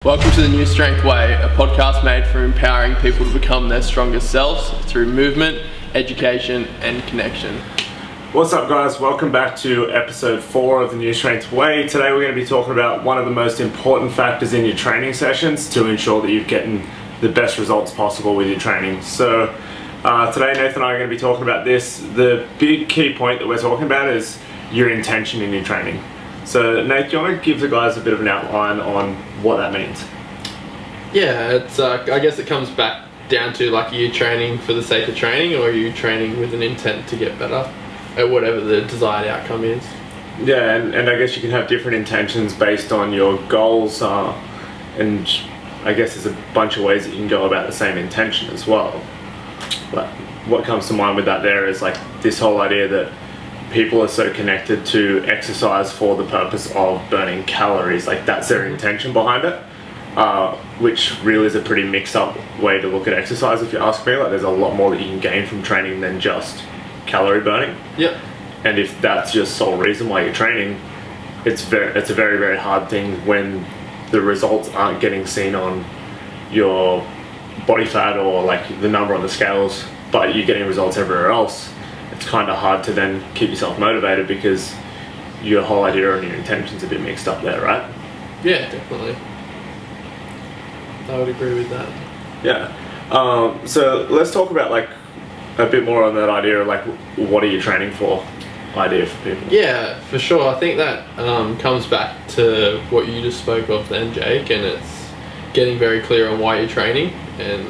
Welcome to the Newstrength Way, a podcast made for empowering people to become their strongest selves through movement, education, and connection. What's up, guys? Welcome back to episode 4 of the Newstrength Way. Today we're going to be talking about one of the most important factors in your training sessions to ensure that you're getting the best results possible with your training. So today Nath and I are going to be talking about this. The big key point that we're talking about is your intention in your training. So Nath, do you want to give the guys a bit of an outline on what that means? Yeah, it's I guess it comes back down to are you training for the sake of training, or are you training with an intent to get better at whatever the desired outcome is? Yeah, and I guess you can have different intentions based on your goals, and I guess there's a bunch of ways that you can go about the same intention as well. But what comes to mind with that there is this whole idea that people are so connected to exercise for the purpose of burning calories, that's their intention behind it, which really is a pretty mixed up way to look at exercise if you ask me. There's a lot more that you can gain from training than just calorie burning. Yep. And if that's your sole reason why you're training, it's a very, very hard thing when the results aren't getting seen on your body fat or the number on the scales, but you're getting results everywhere else. It's kind of hard to then keep yourself motivated because your whole idea and your intention's a bit mixed up there, right? Yeah, definitely. I would agree with that. Yeah. So let's talk about a bit more on that idea of what are you training for idea for people. Yeah, for sure. I think that comes back to what you just spoke of then, Jake, and it's getting very clear on why you're training. And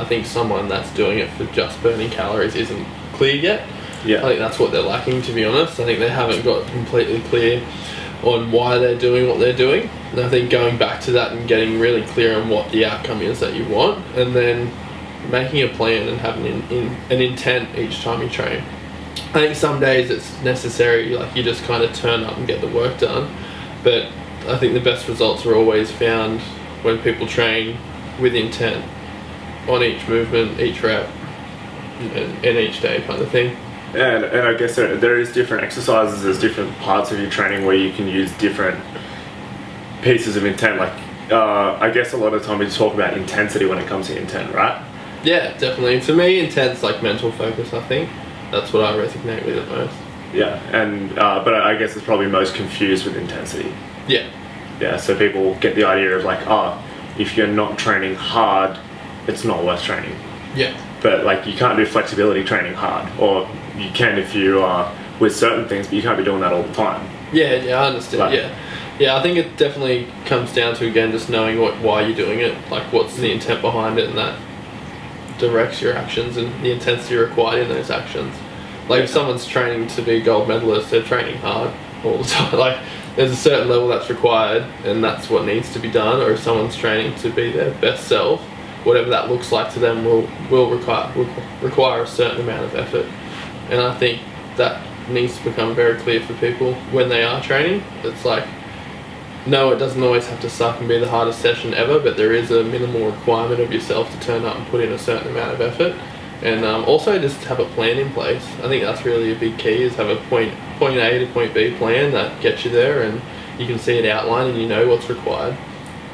I think someone that's doing it for just burning calories isn't clear yet. Yeah. I think that's what they're lacking, to be honest. I think they haven't got completely clear on why they're doing what they're doing. And I think going back to that and getting really clear on what the outcome is that you want, and then making a plan and having an intent each time you train. I think some days it's necessary, you just kind of turn up and get the work done. But I think the best results are always found when people train with intent on each movement, each rep, and each day kind of thing. And I guess there is different exercises, there's different parts of your training where you can use different pieces of intent. I guess a lot of the time we talk about intensity when it comes to intent, right? Yeah, definitely. For me, intent's mental focus, I think. That's what I resonate with the most. Yeah, and but I guess it's probably most confused with intensity. Yeah. Yeah, so people get the idea of if you're not training hard, it's not worth training. Yeah. But you can't do flexibility training hard, or you can if you are with certain things, but you can't be doing that all the time. Yeah, I understand. Yeah, I think it definitely comes down to, again, just knowing why you're doing it, what's the intent behind it, and that directs your actions and the intensity required in those actions. If someone's training to be a gold medalist, they're training hard all the time. There's a certain level that's required, and that's what needs to be done. Or if someone's training to be their best self, whatever that looks like to them will require a certain amount of effort. And I think that needs to become very clear for people when they are training. It's no, it doesn't always have to suck and be the hardest session ever, but there is a minimal requirement of yourself to turn up and put in a certain amount of effort. And also just have a plan in place. I think that's really a big key, is have a point A to point B plan that gets you there, and you can see it outlined and you know what's required.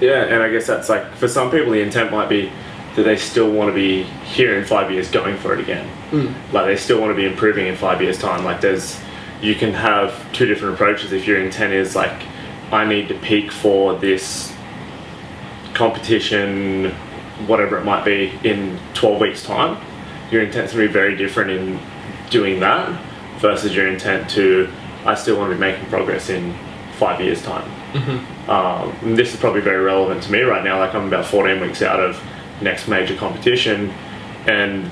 Yeah, and I guess that's for some people the intent might be that they still want to be here in 5 years going for it again. They still want to be improving in 5 years time. You can have two different approaches. If your intent is I need to peak for this competition, whatever it might be, in 12 weeks time, your intent's going to be very different in doing that versus your intent to, I still want to be making progress in 5 years time. And this is probably very relevant to me right now. I'm about 14 weeks out of next major competition, and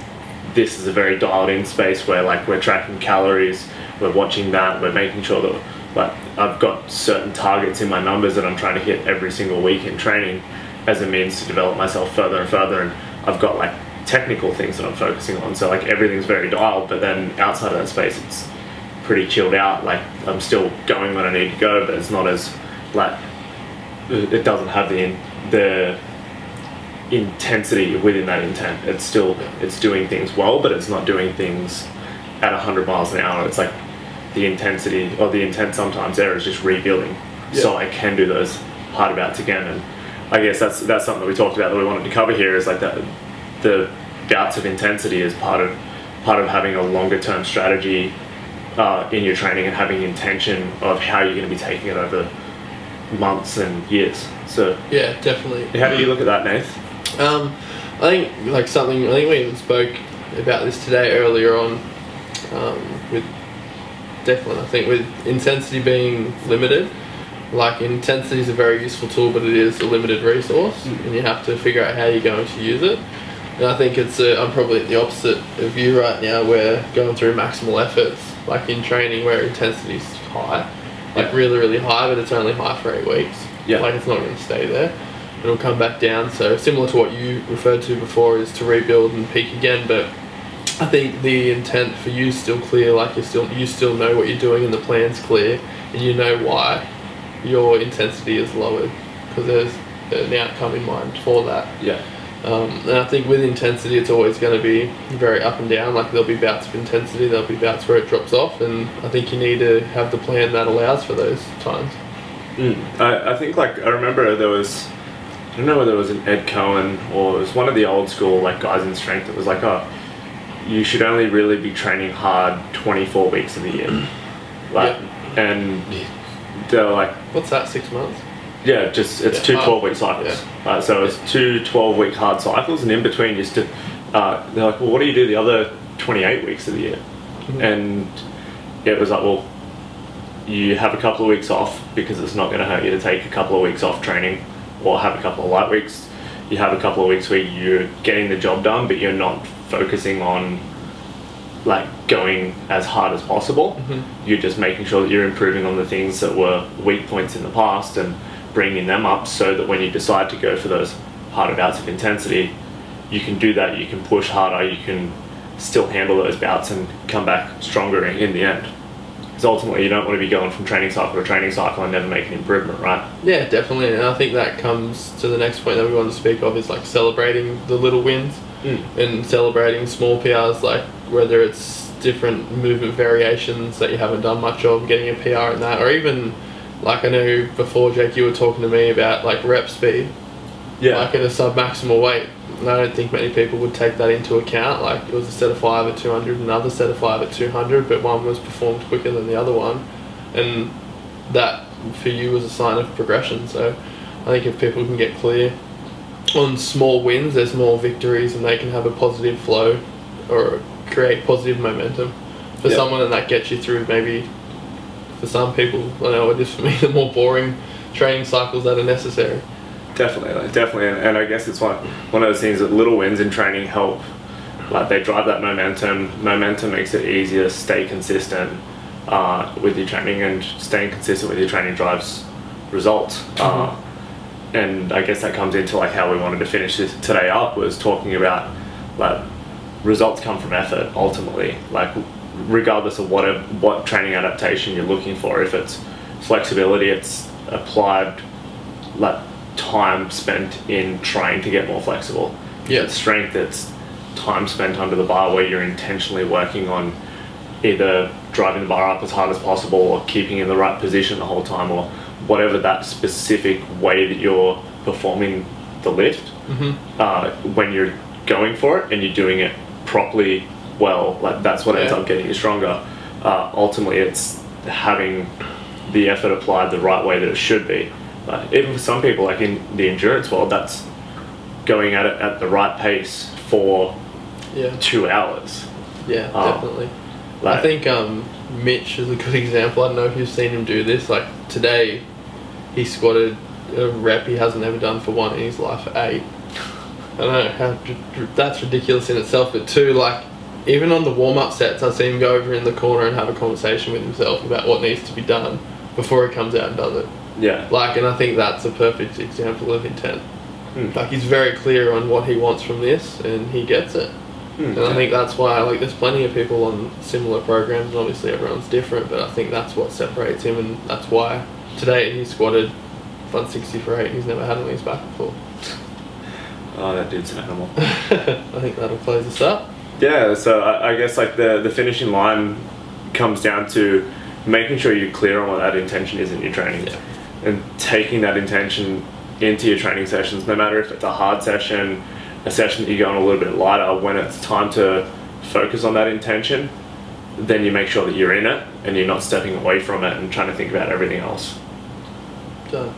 this is a very dialed in space where we're tracking calories, we're watching that, we're making sure that I've got certain targets in my numbers that I'm trying to hit every single week in training as a means to develop myself further and further. And I've got technical things that I'm focusing on, so everything's very dialed, but then outside of that space it's pretty chilled out. I'm still going when I need to go, but it's not as it doesn't have the intensity within that intent. It's doing things well, but it's not doing things at 100 miles an hour. It's the intensity or the intent sometimes there is just rebuilding, so I can do those hard bouts again. And I guess that's something that we talked about that we wanted to cover here, is like that the bouts of intensity is part of having a longer term strategy in your training and having intention of how you're going to be taking it over months and years. So yeah, definitely. How do you look at that, Nath? I think I think we even spoke about this today earlier on, with Declan. I think with intensity being limited, like intensity is a very useful tool, but it is a limited resource, and you have to figure out how you're going to use it. And I think I'm probably at the opposite of you right now, where going through maximal efforts, like in training where intensity is high, like really, really high, but it's only high for 8 weeks. Yeah. Like it's not going to stay there. It'll come back down. So similar to what you referred to before, is to rebuild and peak again. But I think the intent for you is still clear. Like you still know what you're doing, and the plan's clear, and you know why your intensity is lowered, because there's an outcome in mind for that. Yeah. And I think with intensity, it's always going to be very up and down. Like there'll be bouts of intensity, there'll be bouts where it drops off, and I think you need to have the plan that allows for those times. I think I remember there was, I don't know whether it was an Ed Cohen or it was one of the old school like guys in strength that was like, oh, you should only really be training hard 24 weeks of the year. Like, and they're like, what's that, 6 months? Yeah, it's 2 12-week cycles. Yeah. So it's 2 12-week hard cycles, and in between they're like, well, what do you do the other 28 weeks of the year? Mm-hmm. And it was like, well, you have a couple of weeks off because it's not going to hurt you to take a couple of weeks off training, or have a couple of light weeks. You have a couple of weeks where you're getting the job done, but you're not focusing on like going as hard as possible. Mm-hmm. You're just making sure that you're improving on the things that were weak points in the past and bringing them up, so that when you decide to go for those harder bouts of intensity, you can do that, you can push harder, you can still handle those bouts and come back stronger in the end. Because ultimately you don't want to be going from training cycle to training cycle and never make an improvement, right? Yeah, definitely. And I think that comes to the next point that we want to speak of, is like celebrating the little wins and celebrating small PRs, like whether it's different movement variations that you haven't done much of, getting a PR in that, or even like I know before, Jake, you were talking to me about like rep speed, like at a sub-maximal weight. And I don't think many people would take that into account. Like it was a set of 5 at 200, another set of 5 at 200, but one was performed quicker than the other one, and that for you was a sign of progression. So I think if people can get clear on small wins, there's more victories, and they can have a positive flow or create positive momentum for someone, and that gets you through maybe, for some people, I know it is for me, the more boring training cycles that are necessary. Definitely, and I guess it's one of those things that little wins in training help. Like they drive that momentum. Momentum makes it easier to stay consistent with your training, and staying consistent with your training drives results. And I guess that comes into like how we wanted to finish this today up, was talking about like results come from effort ultimately. Like regardless of what training adaptation you're looking for, if it's flexibility, it's applied like time spent in trying to get more flexible. If it's strength, it's time spent under the bar where you're intentionally working on either driving the bar up as hard as possible, or keeping in the right position the whole time, or whatever that specific way that you're performing the lift. When you're going for it and you're doing it properly well, like that's what ends up getting you stronger. Ultimately it's having the effort applied the right way that it should be. Even for some people, like in the endurance world, that's going at it at the right pace for 2 hours. Yeah, definitely. I think Mitch is a good example. I don't know if you've seen him do this. Like today, he squatted a rep he hasn't ever done for one in his life for 8. I don't know how that's ridiculous in itself, but 2, like even on the warm-up sets, I see him go over in the corner and have a conversation with himself about what needs to be done before he comes out and does it. Yeah. Like, and I think that's a perfect example of intent. Like he's very clear on what he wants from this, and he gets it. And I think that's why, like, there's plenty of people on similar programs, and obviously everyone's different, but I think that's what separates him, and that's why today he squatted 160 for 8. He's never had on his back before. Oh, that dude's an animal. I think that'll close us up. Yeah, so I guess like the finishing line comes down to making sure you're clear on what that intention is in your training, and taking that intention into your training sessions, no matter if it's a hard session, a session that you're going a little bit lighter. When it's time to focus on that intention, then you make sure that you're in it and you're not stepping away from it and trying to think about everything else. Done.